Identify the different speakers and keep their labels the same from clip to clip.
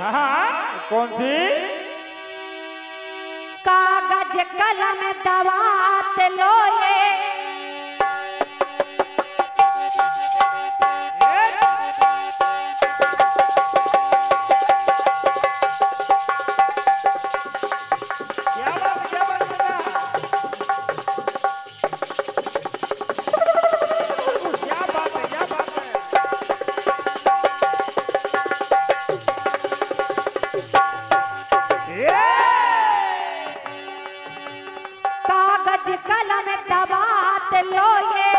Speaker 1: कौन सी?
Speaker 2: कागज कलम दवात लोए कलम दबात लोए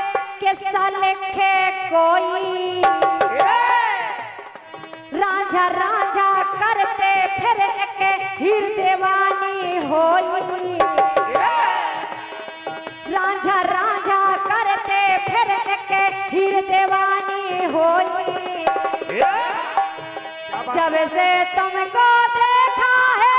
Speaker 2: किस्सा लिखे कोई रांझा रांझा करते फिर एक हीर दीवानी होई रांझा रांझा करते फिर एक हीर दीवानी होई जब से तुमको देखा है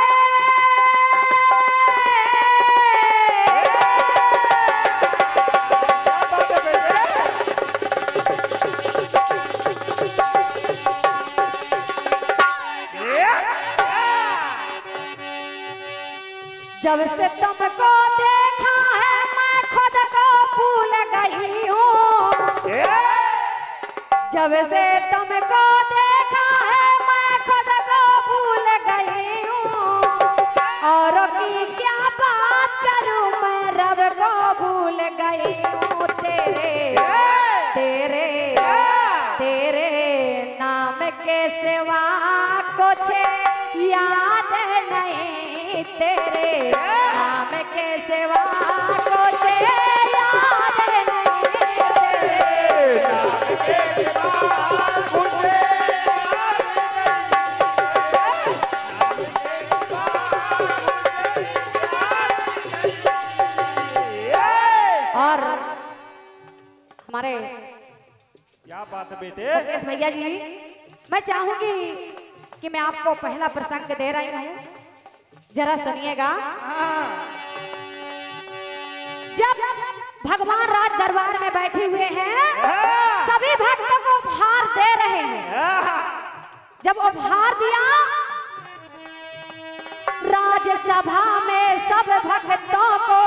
Speaker 2: जब से तुमको देखा है मैं खुद को भूल गई हूँ जब से तुमको देखा है मैं खुद को भूल गई हूँ और की क्या बात करूँ मैं रब को भूल गई हूँ तेरे तेरे नाम के सिवा कुछ याद नहीं तेरे नाम के सिवा कुछ याद नहीं तेरे नाम के सिवा कुछ और हमारे
Speaker 1: क्या बात है बेटे?
Speaker 2: मुकेश भैया जी मैं चाहूंगी कि मैं आपको पहला प्रसंग दे रही हूँ जरा सुनिएगा। जब भगवान राज दरबार में बैठे हुए हैं सभी भक्तों को उपहार दे रहे हैं जब उपहार दिया राजसभा में सब भक्तों को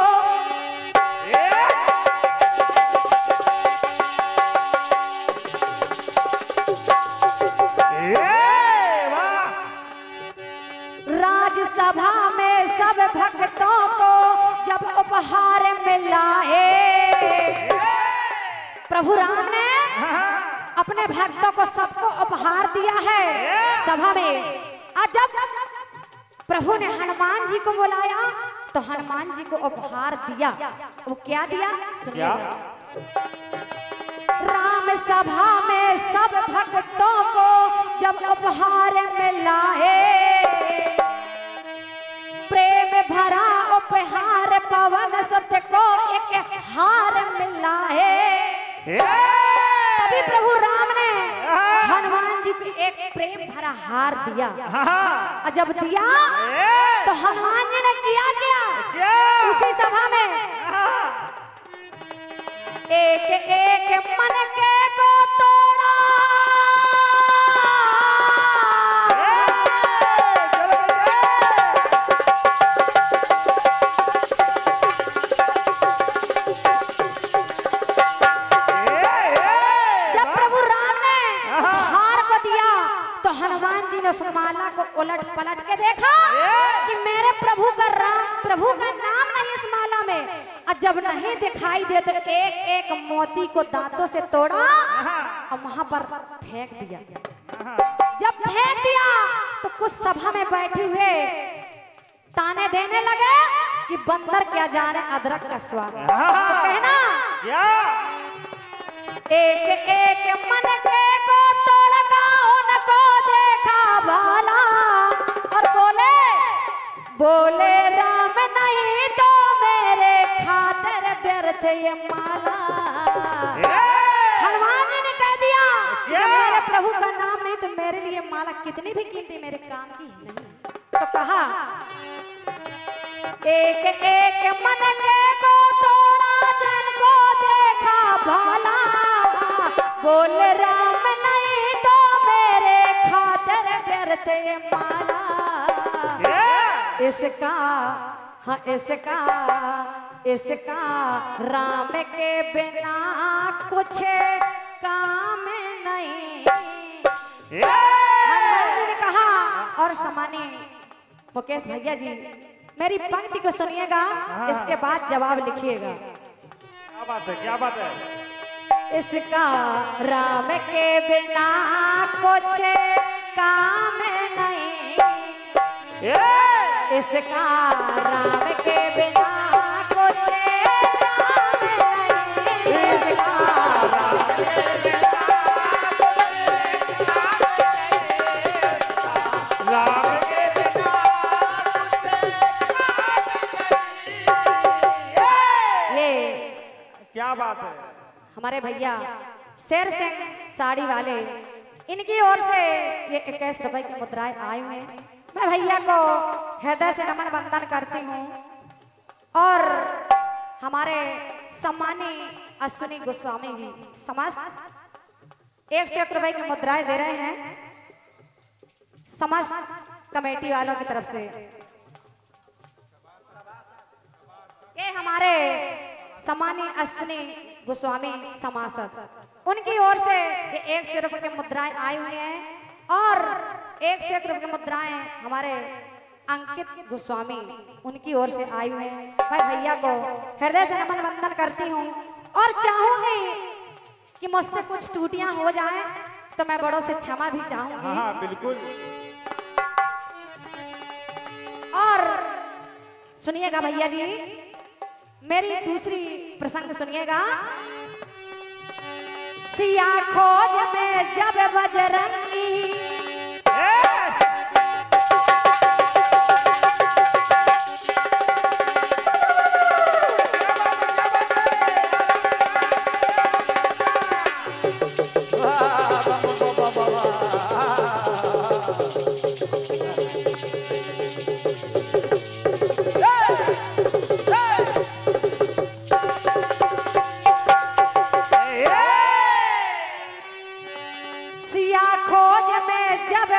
Speaker 2: राजसभा में सब भक्तों को जब उपहार मिला है प्रभु राम ने अपने भक्तों को सबको उपहार दिया है सभा में। आज जब प्रभु ने हनुमान जी को बुलाया तो हनुमान जी को उपहार दिया। वो क्या दिया सुनिएगा। राम सभा में सब भक्तों को जब उपहार मिला है प्रेम भरा उपहार पवन सत्य को एक हार मिला है। तभी प्रभु राम ने हनुमान जी को एक प्रेम भरा हार दिया और जब दिया तो हनुमान जी ने किया क्या उसी सभा में एक एक मन के को तोड़ा जब प्रभु राम ने उस हार को दिया तो हनुमान जी ने उस माला को उलट पलट के देखा कि मेरे प्रभु का नाम नहीं इस माला में। और जब नहीं दिखाई दे तो एक एक मोती को दांतों से तोड़ा और वहां पर फेंक दिया। जब फेंक दिया तो कुछ सभा में बैठे हुए ताने देने लगे कि बंदर क्या जाने अदरक का स्वाद। तो कहना एक एक मन के को तोड़गा उनको देखा भाला और बोले राम नहीं तो मेरे खातिर व्यर्थ ये माला। हनुमान जी ने कह दिया जब मेरे प्रभु का नाम नहीं तो मेरे लिए माला कितनी भी कीमती मेरे काम की नहीं। तो कहा एक एक मन के को तोड़ा जिनको देखा भाला बोल राम नहीं तो मेरे खातिर चलते माला, इसका हाँ इसका राम के बिना कुछ काम नहीं। हनुमान जी ने कहा। और समानी मुकेश भैया जी मेरी पंक्ति को सुनिएगा, इसके बाद जवाब लिखिएगा।
Speaker 1: क्या बात है, क्या बात है?
Speaker 2: इसका राम के बिना कुछ काम नहीं, इसका राम के बिना कुछ काम नहीं, इसका राम के बिना
Speaker 1: राम के बिना
Speaker 2: ये
Speaker 1: क्या बात है?
Speaker 2: हमारे भैया शेर सिंह साड़ी वाले, इनकी ओर से ये 21 रुपए की मुद्राएं आई हुई हैं। मैं भैया को हृदय से नमन वंदन करती हूँ। और हमारे सम्मानीय अश्विनी गोस्वामी जी समस्त 101 रुपए की मुद्राएं दे रहे हैं समस्त कमेटी वालों की तरफ से। ये हमारे सम्मानीय अश्विनी गोस्वामी समासद, उनकी ओर से ये 100 रुपए की मुद्राएं आई हुई हैं। और 101 रुपए की मुद्राएं हमारे अंकित गोस्वामी, उनकी ओर से आई हुई हैं। मैं भैया को हृदय से नमन वंदन करती हूँ और चाहूंगी कि मुझसे कुछ त्रुटियां हो जाएं तो मैं बड़ों से क्षमा भी चाहूंगी।
Speaker 1: हाँ बिल्कुल।
Speaker 2: और सुनिएगा भैया जी, मेरी दूसरी प्रसंग सुनिएगा। सिया खोज में जब बजरंगी,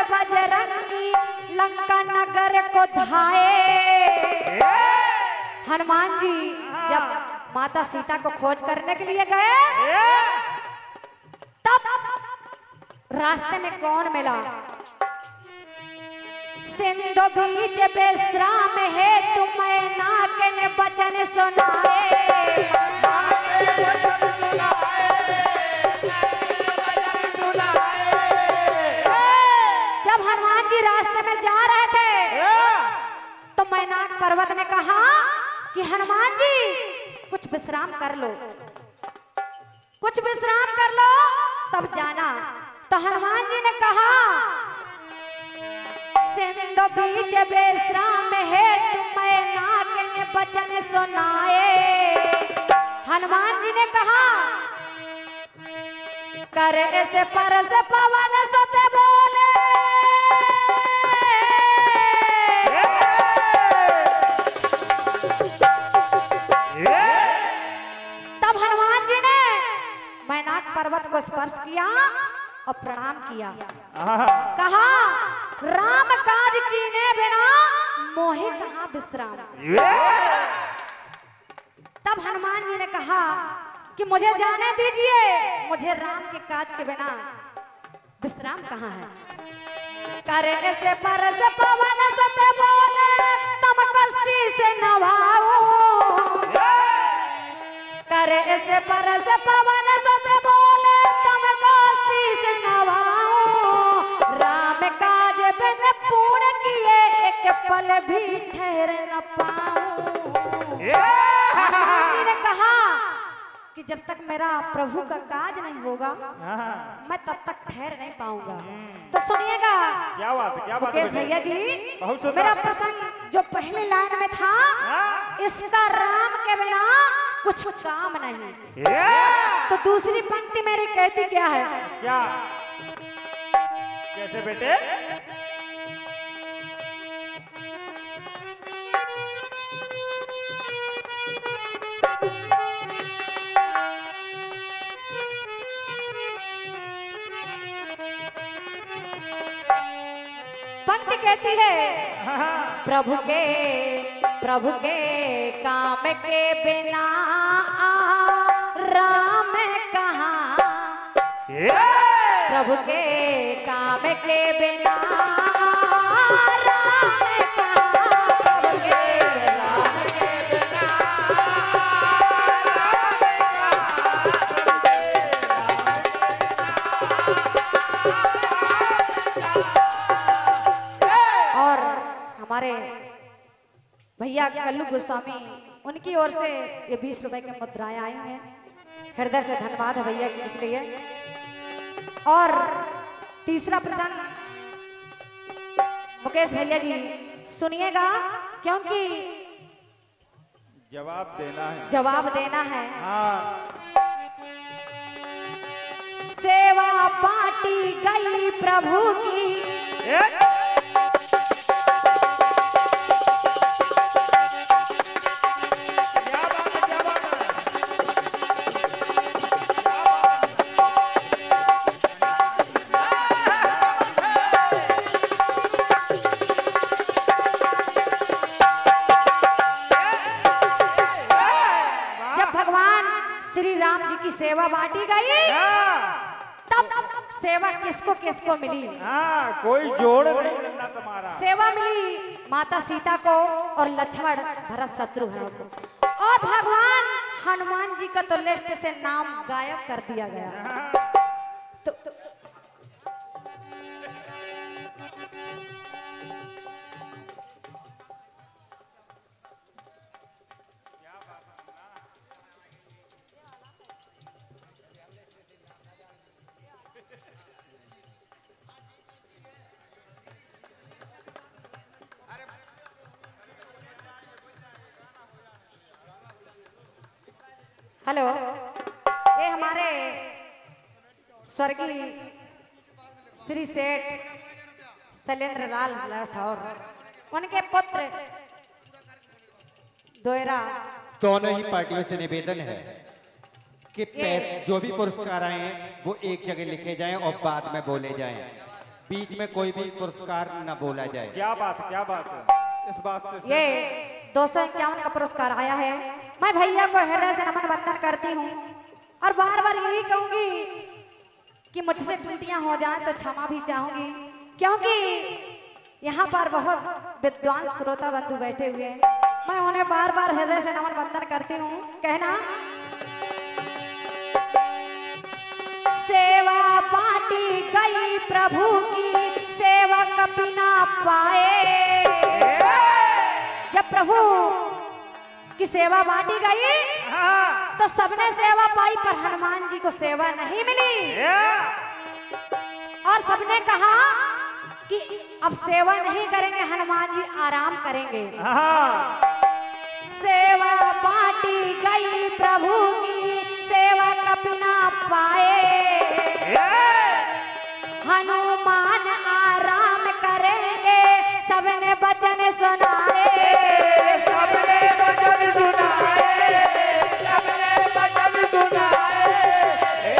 Speaker 2: बजरंगी लंका नगर को धाए। हनुमान जी जब माता सीता को खोज करने के लिए गए, तब रास्ते में कौन मिला? सिंधु बीच विश्राम है तुम्हें नाक ने बचन सुनाए। जब हनुमान जी रास्ते में जा रहे थे तो मैनाक पर्वत ने कहा कि हनुमान जी कुछ विश्राम कर लो, कुछ विश्राम कर लो तब जाना। तो हनुमान जी ने कहा सिंधु बीच विश्राम है तुम्हें नाक ने बचन सुनाए। हनुमान जी ने कहा कर ऐसे परस पवन सते बोले। तब हनुमान जी ने मैनाक पर्वत को स्पर्श किया और प्रणाम किया। कहा राम काज कीने बिना मोहि कहाँ विश्राम। तब हनुमान जी ने कहा कि मुझे जाने दीजिए, मुझे राम के काज के बिना विश्राम कहाँ है। करे ऐसे परस पवन सते बोले तुम कसी से नवाओ। करे ऐसे परस पवन सते बोले तुम कसी से नवाओ। राम काज बिन पूर्ण किए एक पल भी ठहर न पाऊं। हनुमान जी ने कहा कि जब तक मेरा प्रभु का काज नहीं होगा मैं तब तक ठहर नहीं पाऊंगा। तो सुनिएगा
Speaker 1: क्या बात है, क्या बात है
Speaker 2: मुकेश भैया जी,
Speaker 1: बहुत सुंदर।
Speaker 2: मेरा प्रसंग जो पहली लाइन में था, इसका राम के बिना कुछ काम नहीं। तो दूसरी पंक्ति मेरी कहती क्या है?
Speaker 1: क्या? कैसे बेटे?
Speaker 2: पंक्ति कहती है
Speaker 1: हाँ,
Speaker 2: प्रभु के काम के बिना राम कहाँ। प्रभु के काम के बिना राम कहाँ। प्रभु के
Speaker 1: राम के बिना
Speaker 2: और हमारे भैया कल्लू गोस्वामी उनकी ओर से ये 20 रुपए के मुद्राएं आई हैं। हृदय से धन्यवाद है भैया के लिए। और तीसरा प्रसंग मुकेश भैया जी सुनिएगा, क्योंकि
Speaker 1: जवाब देना है।
Speaker 2: जवाब देना है।
Speaker 1: हाँ,
Speaker 2: सेवा बांटी गई प्रभु की,
Speaker 1: एक क्या बात है, क्या बात है।
Speaker 2: जब भगवान श्री राम जी की सेवा बांटी गई तब सेवा किसको किसको मिली?
Speaker 1: हाँ, कोई जोड़ नहीं मिलना तुम्हारा।
Speaker 2: सेवा मिली माता सीता को और लक्ष्मण भरत शत्रुघ्न को। और भगवान हनुमान जी का तो लिस्ट से नाम गायब कर दिया गया।
Speaker 1: हाँ,
Speaker 2: तो हेलो, ये हमारे स्वर्गीय श्री सेठ शैलेंद्र लाल राठौर उनके पुत्र दोयरा
Speaker 3: दोनों ही पार्टियों से निवेदन है कि जो भी पुरस्कार आए हैं वो एक जगह लिखे जाएं और बाद में बोले जाएं, बीच में कोई भी पुरस्कार न बोला जाए।
Speaker 1: क्या बात है, क्या बात है। इस बात से
Speaker 2: ये 251 का पुरस्कार आया है। मैं भैया को हृदय से नमन वंदन करती हूँ और बार बार यही कहूंगी कि मुझसे त्रुटियां हो जाएं तो क्षमा भी चाहूंगी, क्योंकि यहाँ पर बहुत विद्वान श्रोता बंधु बैठे हुए हैं। मैं उन्हें बार बार हृदय से नमन वंदन करती हूँ। कहना, सेवा बांटी गई प्रभु की, सेवा कभी ना पाए। जब प्रभु की सेवा बांटी गई
Speaker 1: हाँ,
Speaker 2: तो सबने सेवा पाई, पर हनुमान जी को सेवा नहीं मिली। और सबने कहा कि अब सेवा नहीं करेंगे, हनुमान जी आराम करेंगे।
Speaker 1: हाँ,
Speaker 2: सेवा बांटी गई प्रभु की, सेवा कभी ना पाए। हनुमान आराम करेंगे, सबने वचन सुनाए।
Speaker 1: सबने वचन सुनाए, सबने वचन सुनाए।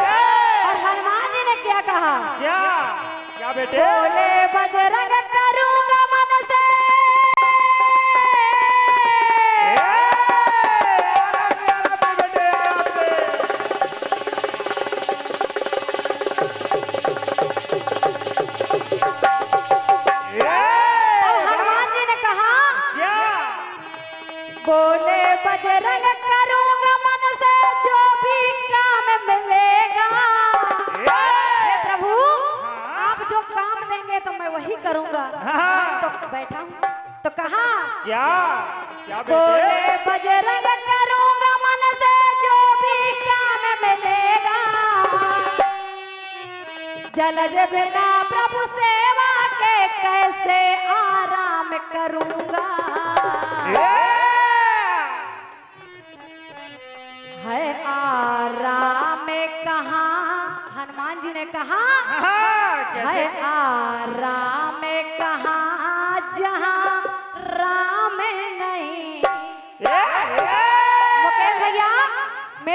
Speaker 2: और हनुमान जी ने क्या कहा?
Speaker 1: क्या क्या बेटे?
Speaker 2: बोले बजरंग करूंगा मन से, हनुमान जी ने कहा, बोले बजरंग करूंगा मन से, जो भी काम मिलेगा। हे प्रभु, आप जो काम देंगे तो मैं वही करूंगा।
Speaker 1: हाँ।
Speaker 2: तो बैठा हूं तो कहा,
Speaker 1: क्या क्या
Speaker 2: बोले
Speaker 1: बेटे?
Speaker 2: बजरंग करूंगा मन से, जो भी काम मिलेगा। जलज बिना प्रभु सेवा के कैसे आराम करूंगा। है आराम कहाँ? हनुमान जी ने कहा, है आराम कहाँ जहाँ राम नहीं। मुकेश भैया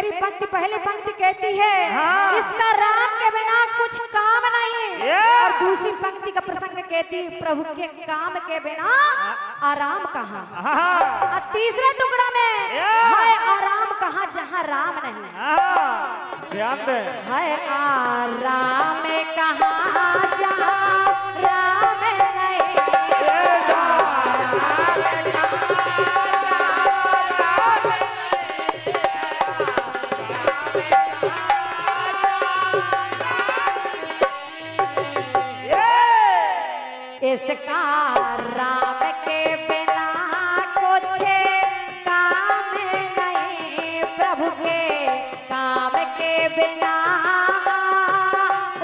Speaker 2: मेरी पंक्ति पहली पंक्ति कहती है
Speaker 1: हाँ।
Speaker 2: इसका राम के बिना कुछ काम नहीं।
Speaker 1: ये।
Speaker 2: और दूसरी पंक्ति का प्रसंग कहती प्रभु के काम के बिना आराम कहाँ।
Speaker 1: हाँ,
Speaker 2: और तीसरे टुकड़ा में
Speaker 1: ये।
Speaker 2: है आराम कहाँ जहाँ राम नहीं।
Speaker 1: हाँ, ध्यान दे।
Speaker 2: है आराम कहाँ जहाँ राम नहीं। इसका राम के बिना कुछ काम नहीं। प्रभु के काम के बिना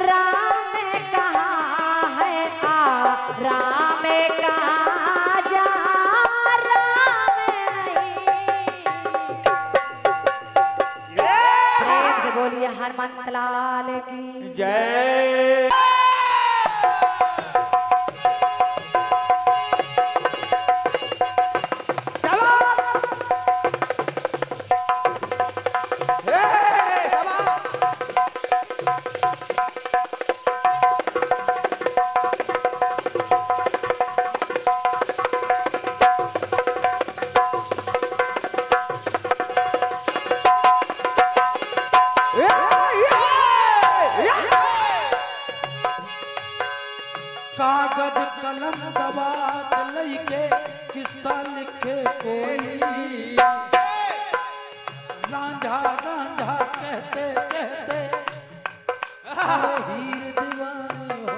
Speaker 2: राम कहाँ है। राम कहाँ जहाँ राम नहीं। प्रेम से बोलिए हनुमंत लाल की
Speaker 1: जय।
Speaker 4: कागज कलम दबात लइके किस्सा लिखे कोई। रांझा रांझा कहते कहते अरे हीर दीवानी हो।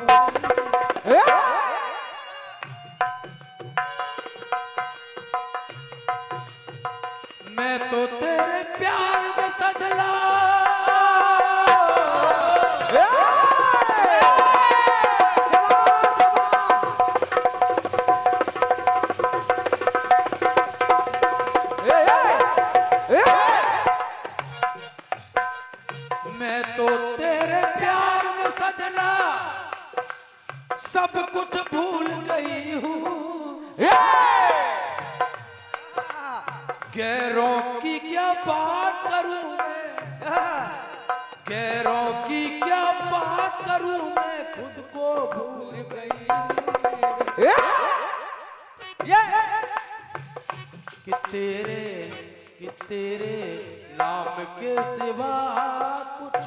Speaker 4: मैं तो तेरे प्यार में सजला। मैं तो तेरे प्यार में सजना सब कुछ भूल गई हूँ। गैरों की क्या बात करूं मैं। गैरों की क्या बात करूं मैं खुद को भूल गई। कि तेरे नाम के सिवा कुछ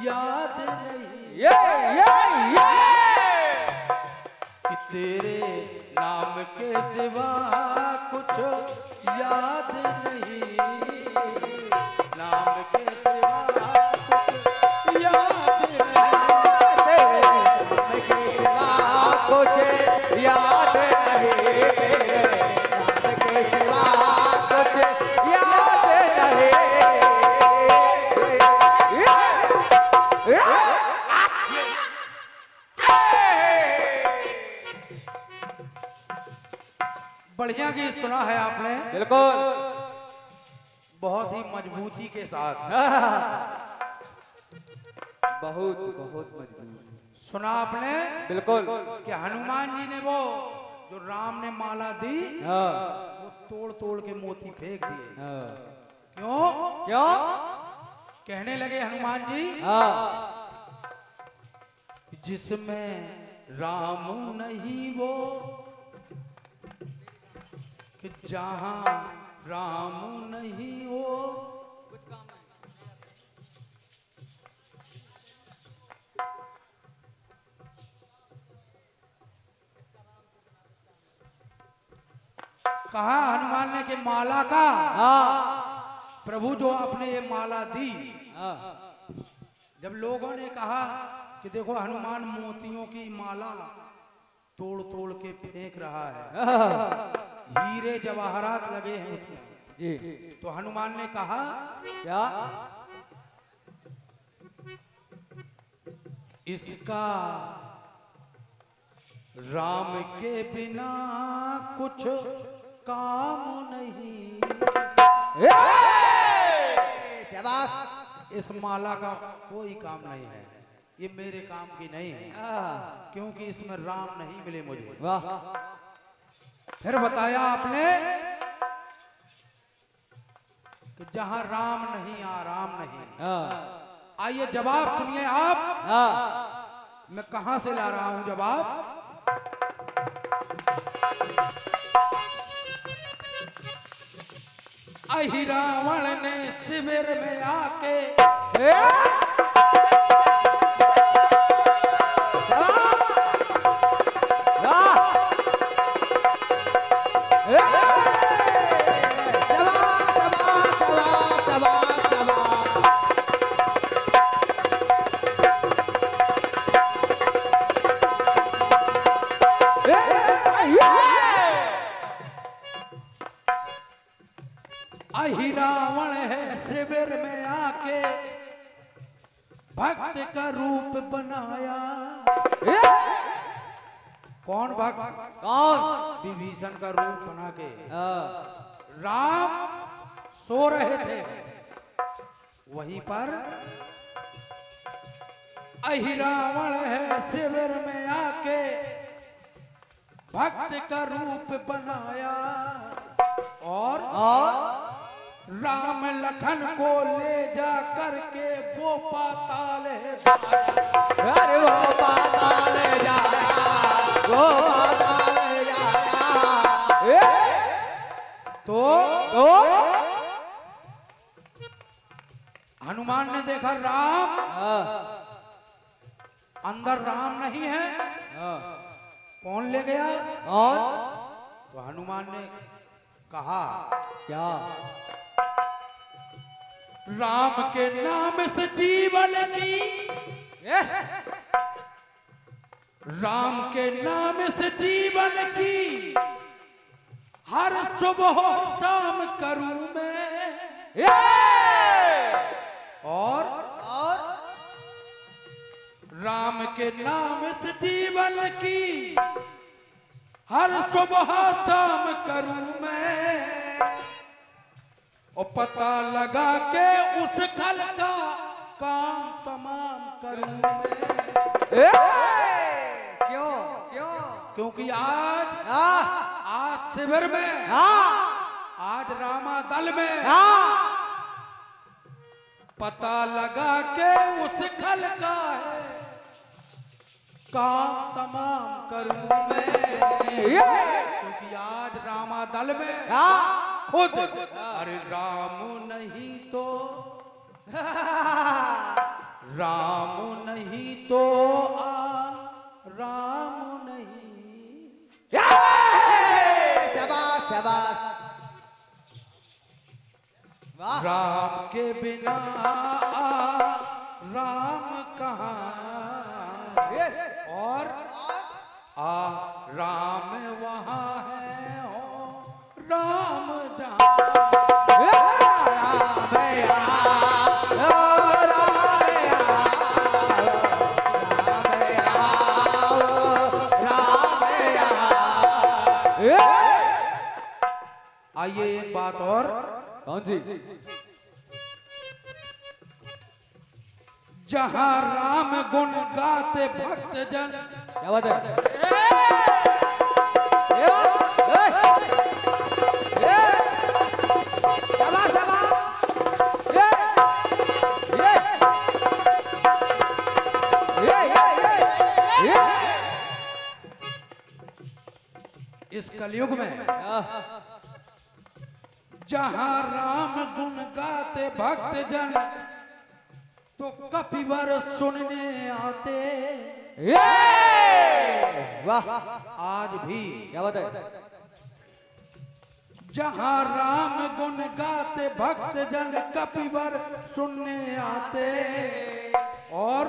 Speaker 4: याद नहीं। कि तेरे नाम के सिवा कुछ याद नहीं। नाम के सिवा कुछ याद नहीं। नाम के सिवा कुछ याद नहीं। नाम के सिवा कुछ याद नहीं। बढ़िया गीत सुना है आपने,
Speaker 3: बिल्कुल
Speaker 4: बहुत ही मजबूती के साथ
Speaker 3: बहुत बहुत मजबूत।
Speaker 4: सुना आपने
Speaker 3: बिल्कुल
Speaker 4: कि हनुमान जी ने वो जो राम ने माला दी
Speaker 3: हाँ
Speaker 4: वो तोड़ तोड़ के मोती फेंक दिए।
Speaker 3: हाँ।
Speaker 4: क्यों?
Speaker 3: क्यों?
Speaker 4: कहने लगे हनुमान जी
Speaker 3: हाँ
Speaker 4: जिसमें राम नहीं वो कि जहां राम नहीं हो। कहा हनुमान ने कि माला का
Speaker 3: हाँ
Speaker 4: प्रभु जो आपने ये माला दी।
Speaker 3: हाँ
Speaker 4: जब लोगों ने कहा कि देखो हनुमान मोतियों की माला तोड़ तोड़ के फेंक रहा है, हीरे जवाहरात लगे हैं उसमें,
Speaker 3: जी
Speaker 4: तो हनुमान ने कहा
Speaker 3: क्या?
Speaker 4: इसका राम के बिना कुछ काम नहीं। इस माला का कोई काम नहीं है, ये मेरे काम की नहीं है, क्योंकि इसमें राम नहीं मिले मुझे।
Speaker 3: वाह
Speaker 4: फिर बताया आपने तो जहां राम नहीं आराम नहीं।
Speaker 3: हाँ
Speaker 4: आइए जवाब सुनिए आप।
Speaker 3: हाँ
Speaker 4: मैं कहां से ला रहा हूं जवाब। अहि रावण ने शिविर में आके अहि रावण है शिविर में आके भक्त का रूप बनाया। कौन भक्त?
Speaker 3: कौन?
Speaker 4: विभीषण का रूप बना के।
Speaker 3: हाँ
Speaker 4: राम सो रहे थे, वहीं पर अहि रावण है शिविर में आके भक्त का रूप बनाया और राम लखन को ले जा करके वो पाताल है
Speaker 3: अरे वो पाताल जाया, वो पाताल जाया।
Speaker 4: तो हनुमान ने देखा राम, अंदर राम नहीं है। कौन ले गया?
Speaker 3: कौन?
Speaker 4: तो हनुमान ने कहा
Speaker 3: क्या?
Speaker 4: राम के नाम से जीवन की, राम के नाम से जीवन की हर सुबह शाम करूं मैं। और राम के नाम से जीवन की हर सुबह शाम करूं मैं और पता लगा के उस खल का काम तमाम करूं मैं।
Speaker 3: क्यों? क्यों?
Speaker 4: क्योंकि आज शिविर में, आज रामा दल में पता लगा के उस खल का है काम तमाम करूं मैं। क्योंकि आज रामा दल में खुद अरे राम नहीं तो, राम नहीं तो राम नहीं।
Speaker 3: शाबाश शाबाश।
Speaker 4: राम के बिना राम कहाँ और राम वहाँ है हो राम जहाँ। आइए एक बात और।
Speaker 3: कौन सी?
Speaker 4: जहाँ राम गुण गाते भक्त जन।
Speaker 3: क्या बात है?
Speaker 4: इस कलयुग में जहाँ राम गुण गाते भक्त जन तो कपिवर सुनने आते।
Speaker 3: वाह,
Speaker 4: आज भी
Speaker 3: क्या बात है?
Speaker 4: जहाँ राम गुण गाते भक्त जन कपिवर सुनने आते और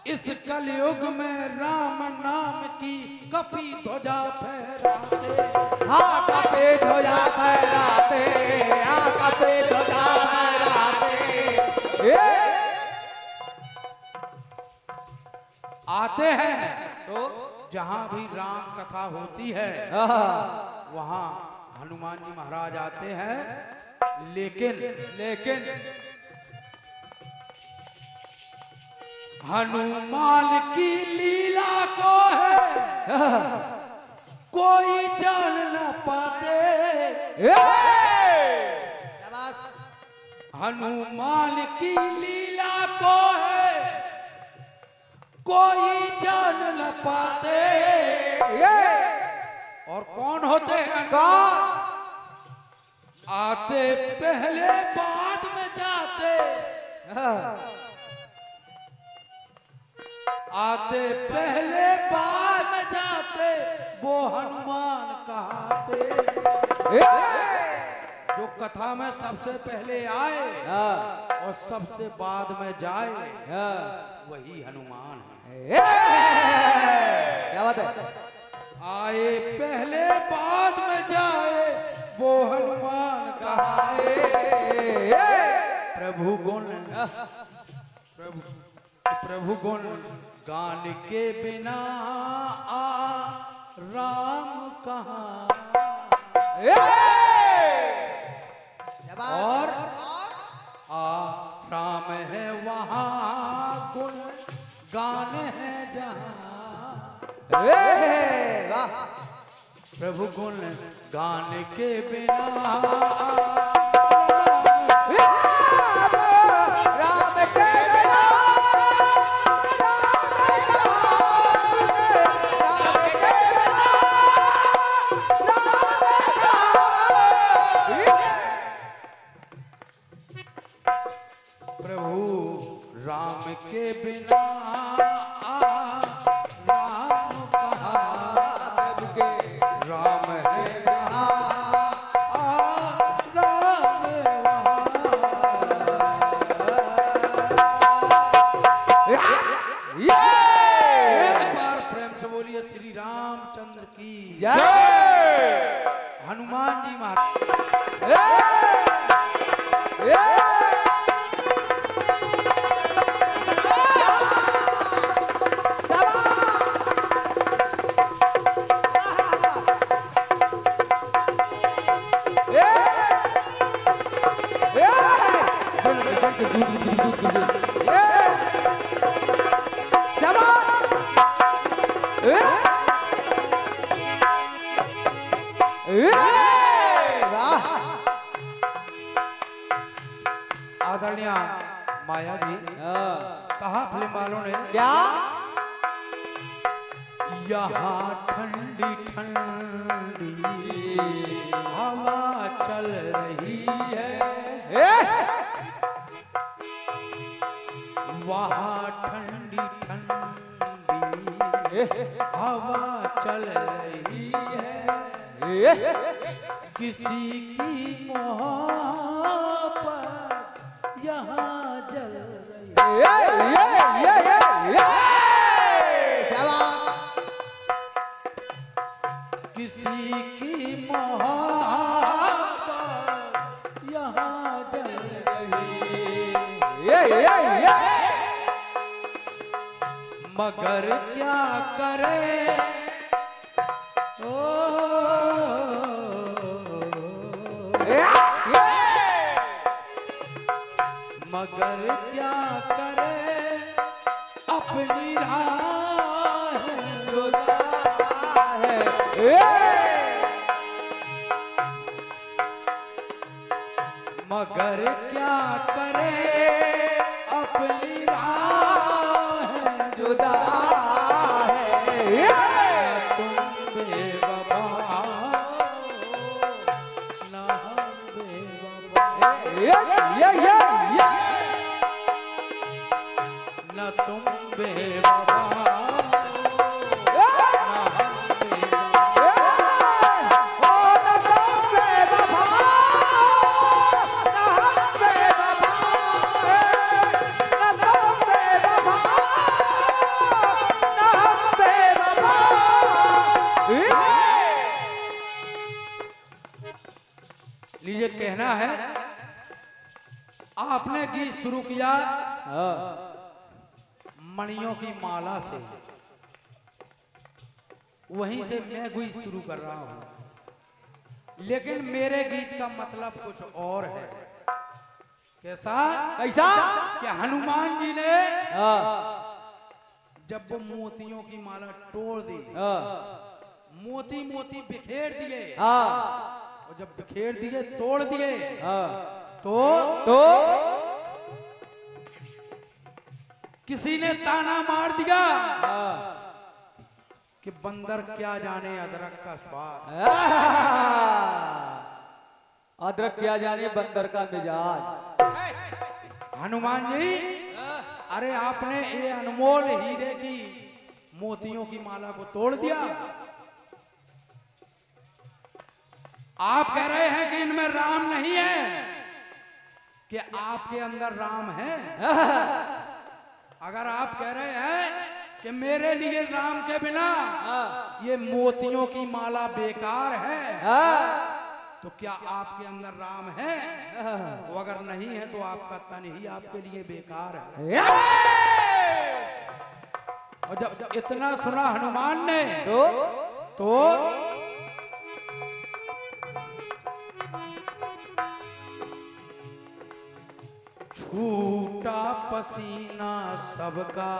Speaker 4: इस कलयुग में राम नाम की कपि ध्वजा फहराते।
Speaker 3: हाँ कपि ध्वजा फहराते, हाँ कपि ध्वजा फहराते।
Speaker 4: आते हैं
Speaker 3: तो
Speaker 4: जहाँ भी राम कथा होती है वहाँ हनुमान जी महाराज आते हैं। लेकिन हनुमान की लीला को है कोई जान न पाते। हनुमान की लीला को है कोई जान न पाते। और कौन होते हैं?
Speaker 1: कौन?
Speaker 4: आते पहले बाद में जाते, आते पहले बाद में जाते, वो हनुमान कहाते। जो कथा में सबसे पहले आए और सबसे बाद में जाए, वही हनुमान है।
Speaker 1: क्या बात है?
Speaker 4: आए पहले बाद में जाए, वो हनुमान कहाए। प्रभु गुण प्रभु गुण गान के बिना आ राम कहाँ। और आ राम है वहाँ, गुण गान है जहाँ। प्रभु गुण गान के बिना
Speaker 1: राम के बिना
Speaker 4: प्रभु राम के बिना राम कहा। राम है जहाँ राम वहाँ। एक बार प्रेम से बोलिए श्री रामचंद्र की
Speaker 1: जय।
Speaker 4: हनुमान जी महाराज। आदरणीय माया जी, कहा फिल्म वालों ने
Speaker 1: क्या?
Speaker 4: यहाँ ठंडी ठंडी हवा चल रही है, वहाँ ठंडी ठंडी हवा चल रही है। किसी की मोहब्बत यहाँ जल रही है। किसी की मोहब्बत यहाँ जल रही है। मगर क्या करे ओ मगर क्या करे अपनी राह जुदा है। मगर क्या करे अपनी राह जुदा है। तुम बेवफा ना हम बेवफा, न तुम बेवफा ना हम लीजिए कहना है, आपने गीत शुरू किया मणियों की माला से, वहीं से मैं गीत शुरू कर रहा हूं, लेकिन मेरे गीत का मतलब कुछ और है। कैसा?
Speaker 1: कैसा?
Speaker 4: कि हनुमान जी ने जब वो मोतियों की माला तोड़ दी, मोती मोती बिखेर दिए, और जब बिखेर दिए तोड़ दिए, तो किसी ने ताना मार दिया कि बंदर क्या जाने अदरक का स्वाद।
Speaker 1: अदरक क्या जाने बंदर का मिजाज।
Speaker 4: हनुमान जी, अरे आपने ये अनमोल हीरे की मोतियों की माला को तोड़ दिया। आप कह रहे हैं कि इनमें राम नहीं है, कि आपके अंदर राम है। अगर आप कह रहे हैं कि मेरे लिए राम के बिना ये मोतियों की माला बेकार है, तो क्या आपके अंदर राम है? वो अगर नहीं है तो आपका तन ही आपके लिए बेकार है। और जब इतना सुना हनुमान ने तो छूटा पसीना सबका,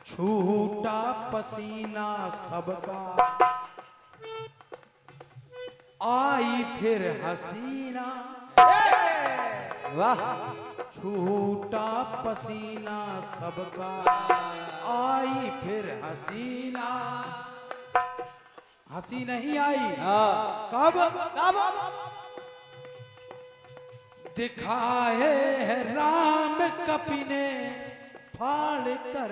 Speaker 4: छूटा पसीना सबका, आई फिर हसीना।
Speaker 1: वाह।
Speaker 4: छूटा पसीना सबका, आई फिर हसीना। हंसी नहीं आई, कब? दिखाए है राम कपि ने फाड़ कर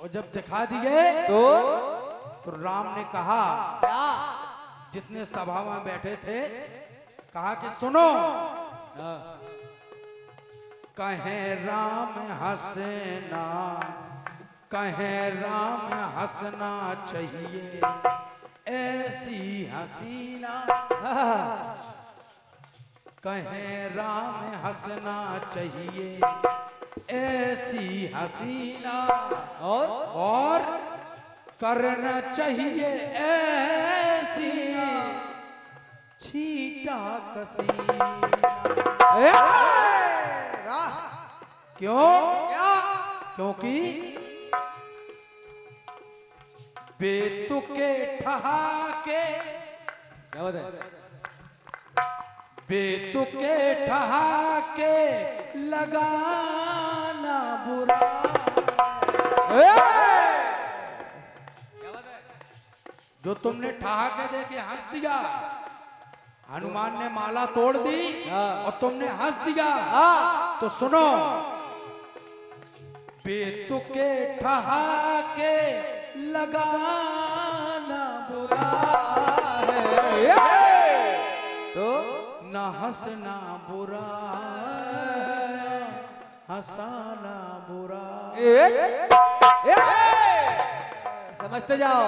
Speaker 4: और जब दिखा दिए तो राम ने कहा, जितने सभा में बैठे थे, कहा कि सुनो, कहे राम हंसना, कहे राम हंसना चाहिए ऐसी हसीना। कहे राम हंसना चाहिए ऐसी हसीना, और करना चाहिए ऐसी छीटा कसीना। क्यों? क्योंकि बेतुके ठहाके, बेतुके ठहाके लगाना बुरा। जो तुमने ठहाके दे के हंस दिया, हनुमान ने माला तोड़ दी और तुमने हंस दिया, तो सुनो, बेतुके ठहाके लगाना बुरा है, तो न हंसना बुरा, हंसाना बुरा।
Speaker 1: समझते जाओ,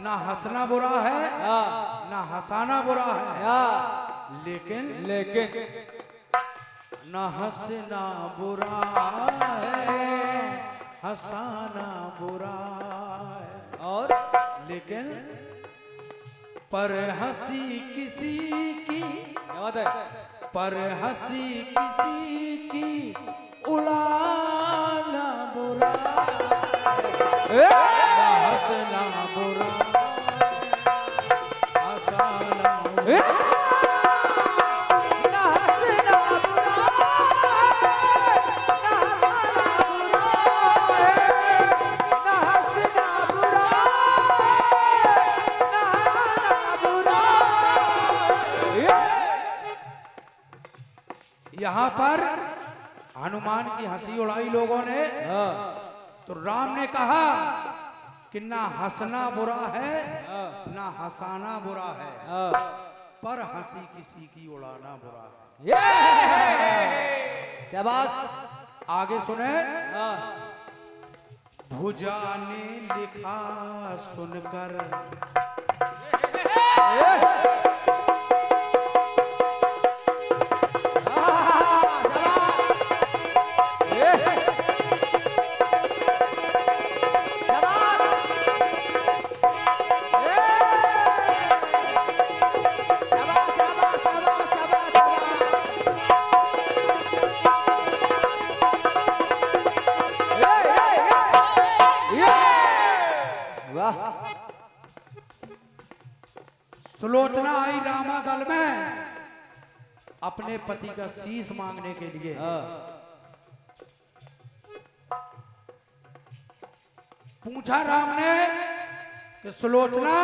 Speaker 4: ना हंसना बुरा है, ना हंसाना बुरा है, लेकिन ना हंसना बुरा है, हंसाना बुरा है,
Speaker 1: और
Speaker 4: लेकिन पर हंसी किसी की, पर हंसी किसी की उड़ाना बुरा, ना हंसना बुरा, हंसाना बुरा। यहाँ पर हनुमान की हंसी उड़ाई लोगों ने, तो राम ने कहा कि ना हंसना बुरा है, ना हंसाना बुरा है, पर हंसी किसी की उड़ाना बुरा है।
Speaker 1: शाबाश।
Speaker 4: आगे सुने, भुजा ने लिखा सुनकर,
Speaker 1: वाह
Speaker 4: सुलोचना आई रामा दल में अपने पति का शीश मांगने के लिए। पूछा राम ने कि सुलोचना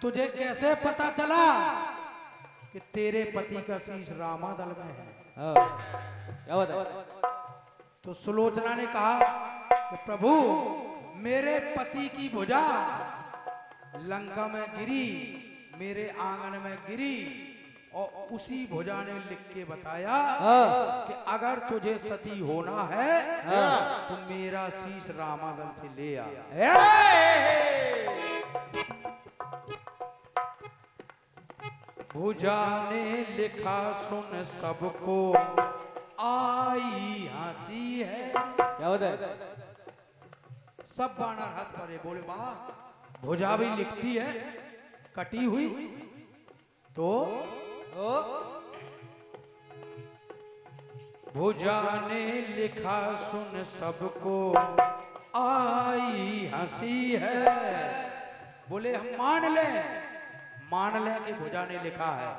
Speaker 4: तुझे कैसे पता चला कि तेरे पति का शीश रामा दल में है?
Speaker 1: क्या बात है?
Speaker 4: तो सुलोचना ने कहा कि प्रभु मेरे पति की भुजा लंका में गिरी, मेरे आंगन में गिरी, और उसी भुजा ने लिख के बताया कि अगर तुझे सती होना है तो मेरा शीश रामादल से ले आ। भुजा ने लिखा सुन सबको आई हंसी है।
Speaker 1: क्या बात है?
Speaker 4: सब बानर हंस पड़े, बोले वाह, भुजा भी लिखती है कटी हुई। तो भुजा ने लिखा सुन सबको आई हंसी है। बोले हम मान ले कि भुजा ने लिखा है।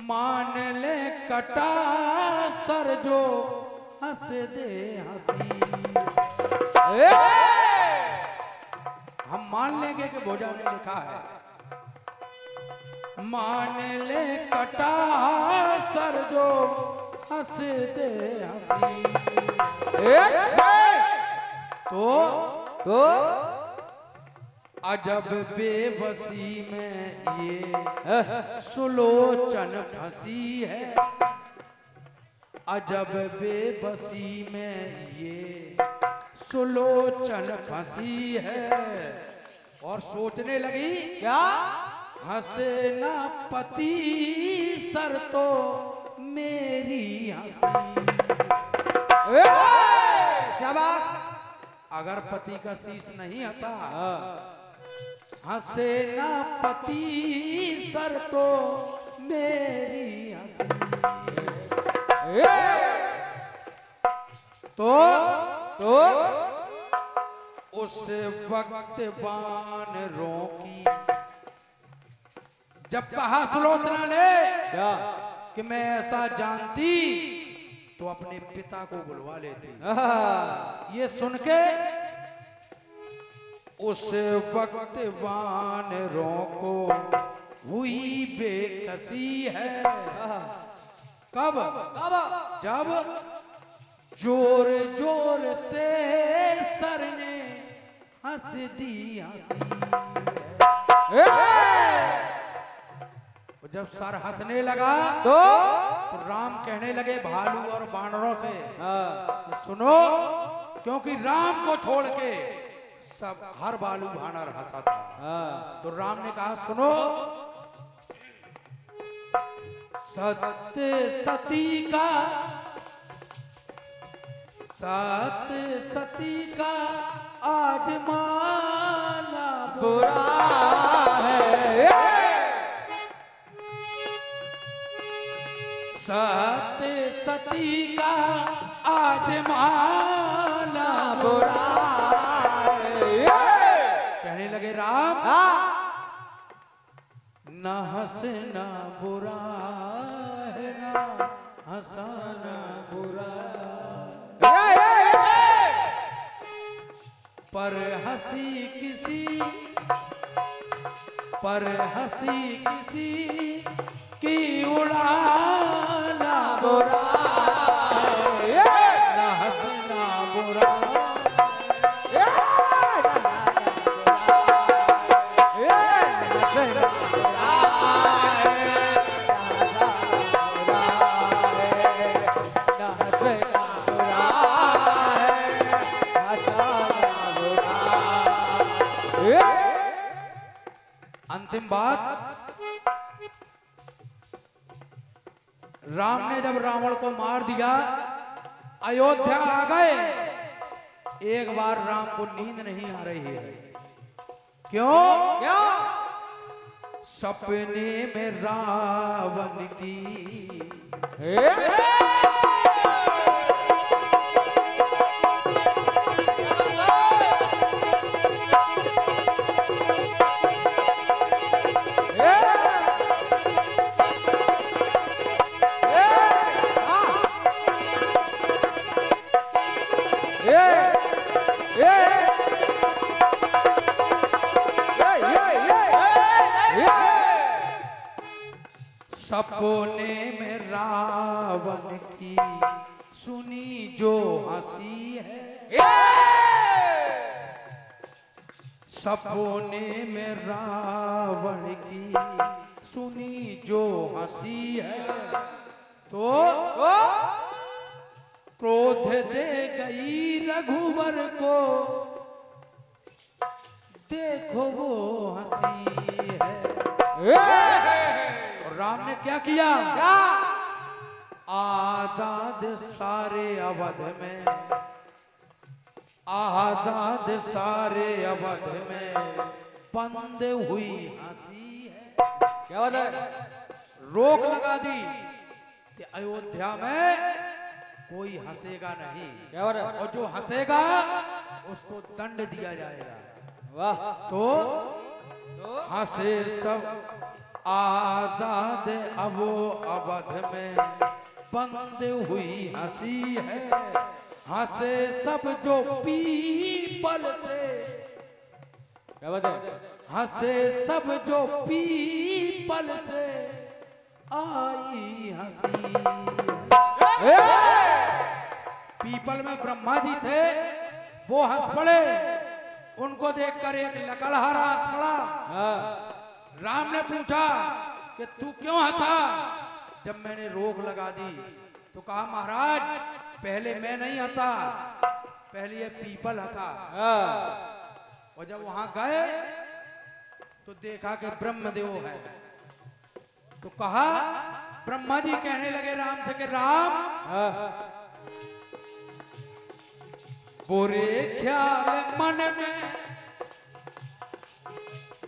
Speaker 4: मान ले कटा सर जो हंस दे हंसी। हम मान लेंगे कि भुजा ने लिखा है। मान ले कटा सर जो हंस दे हंसी। तो अजब बेबसी में ये सुलोचन फंसी है। अजब बेबसी में ये सुलोचन फंसी है। और सोचने लगी
Speaker 1: क्या?
Speaker 4: हंसे ना पति सर तो मेरी हंसी। अगर पति का शीश नहीं हंसा, हंसे ना पति सर तो मेरी हंसी। तो उस वक्त बानरों की जब कहा सुलोचना ने
Speaker 1: क्या?
Speaker 4: कि मैं ऐसा जानती तो अपने पिता को बुलवा लेती। ये सुन के उस वक्त वानरों को हुई बेकसी है। कब? जब जोर जोर से सर ने हंस दी हंसी। जब सर हंसने लगा तो राम कहने लगे भालू और बानरों से कि सुनो, क्योंकि राम को छोड़ के सब हर भालू बानर हंसा था। तो राम ने कहा सुनो, सत्य सती का आज माना बुरा है। सत्य सती का आज माना बुरा है। कहने लगे राम न हंसना बुरा है, ना हंसाना बुरा, पर हंसी किसी की उड़ाना बुरा है, ना हंसना बुरा। अंतिम बात, राम ने जब रावण को मार दिया, अयोध्या आ गए। एक बार राम को नींद नहीं आ रही है। क्यों? सपने में रावण की सपने में रावण की सुनी जो हंसी है, सपने में रावण की सुनी जो हंसी है, तो क्रोध दे गई रघुवर को, देखो वो हंसी है। और राम ने क्या किया? आजाद सारे अवध में, आजाद सारे अवध में बंद हुई हंसी है।
Speaker 1: क्या बात है?
Speaker 4: रोक लगा दी कि अयोध्या में कोई हंसेगा नहीं,
Speaker 1: क्या बात है?
Speaker 4: और जो हंसेगा उसको दंड दिया जाएगा।
Speaker 1: वाह।
Speaker 4: तो हंसे सब आजाद अब अवध में बंद हुई हंसी है, हंसे सब जो पीपल से,
Speaker 1: क्या बात है?
Speaker 4: हंसे सब जो पीपल से आई हंसी है। पीपल में ब्रह्मा जी थे, वो हंस पड़े, उनको देखकर एक लकड़हारा हंस पड़ा।
Speaker 1: हाँ।
Speaker 4: राम ने पूछा कि तू क्यों हंसा? जब मैंने रोक लगा दी तो कहा महाराज पहले मैं नहीं हंसा, पहले ये पीपल हंसा।
Speaker 1: हाँ।
Speaker 4: और जब वहां गए तो देखा कि ब्रह्मदेव है, तो कहा ब्रह्मा जी कहने लगे राम से कि राम
Speaker 1: हाँ।
Speaker 4: बुरे ख्याल मन में,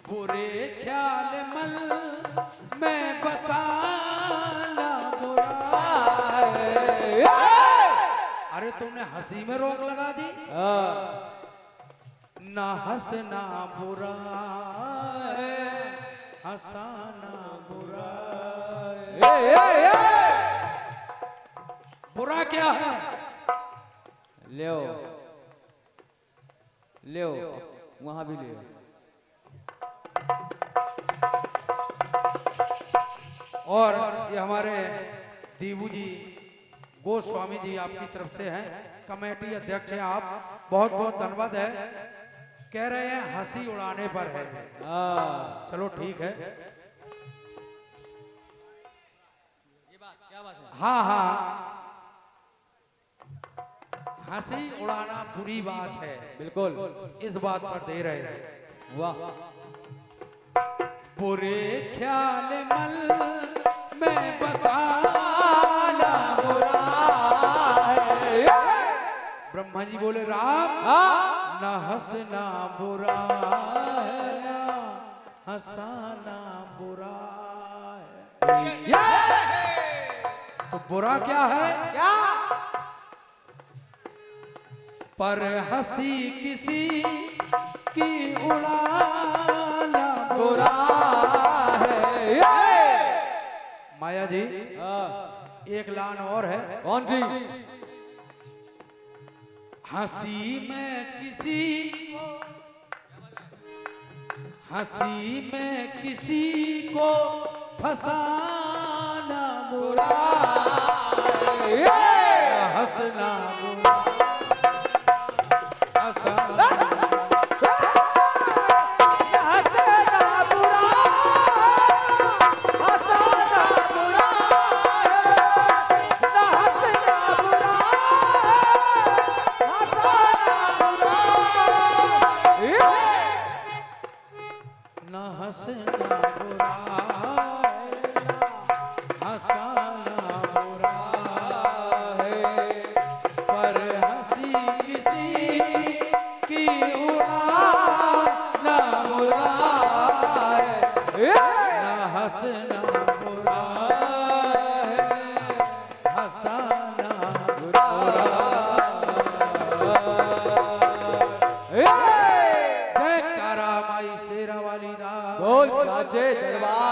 Speaker 4: बुरे ख्याल मन में बसाना बुरा। अरे तुमने हंसी में रोक लगा दी। ना हंसना बुरा है, हंसाना बुरा है। बुरा क्या है?
Speaker 1: ले वहां भी ले।
Speaker 4: और ये हमारे दीबू जी गोस्वामी जी आपकी तरफ से हैं, कमेटी अध्यक्ष हैं आप, बहुत बहुत धन्यवाद है। कह रहे हैं हंसी उड़ाने पर है।
Speaker 1: हाँ।
Speaker 4: चलो ठीक है।
Speaker 1: ये बात क्या बात है?
Speaker 4: हाँ हाँ, हंसी उड़ाना बुरी बात है,
Speaker 1: बिल्कुल।
Speaker 4: इस बात पर दे रहे हैं।
Speaker 1: वाह।
Speaker 4: बुरे ख्याल मन में बसाना बुरा है। ब्रह्मा जी बोले राम
Speaker 1: हाँ।
Speaker 4: ना हंसना बुरा है, ना हंसाना बुरा है। तो बुरा क्या है?
Speaker 1: क्या?
Speaker 4: पर हंसी किसी की उड़ाना बुरा है। माया जी
Speaker 1: हाँ।
Speaker 4: एक लाइन और है।
Speaker 1: कौन सी?
Speaker 4: हंसी में किसी, हंसी में किसी को फंसाना बुरा है, हंसना बुरा, हंसना न हंसना बुरा है, हंसाना बुरा है, पर हंसी किसी की उड़ाना बुरा है, न हंसना बुरा है, हंसाना बुरा है। जय कारा माई शेरा वाली दा।
Speaker 1: बोल साचे दरबार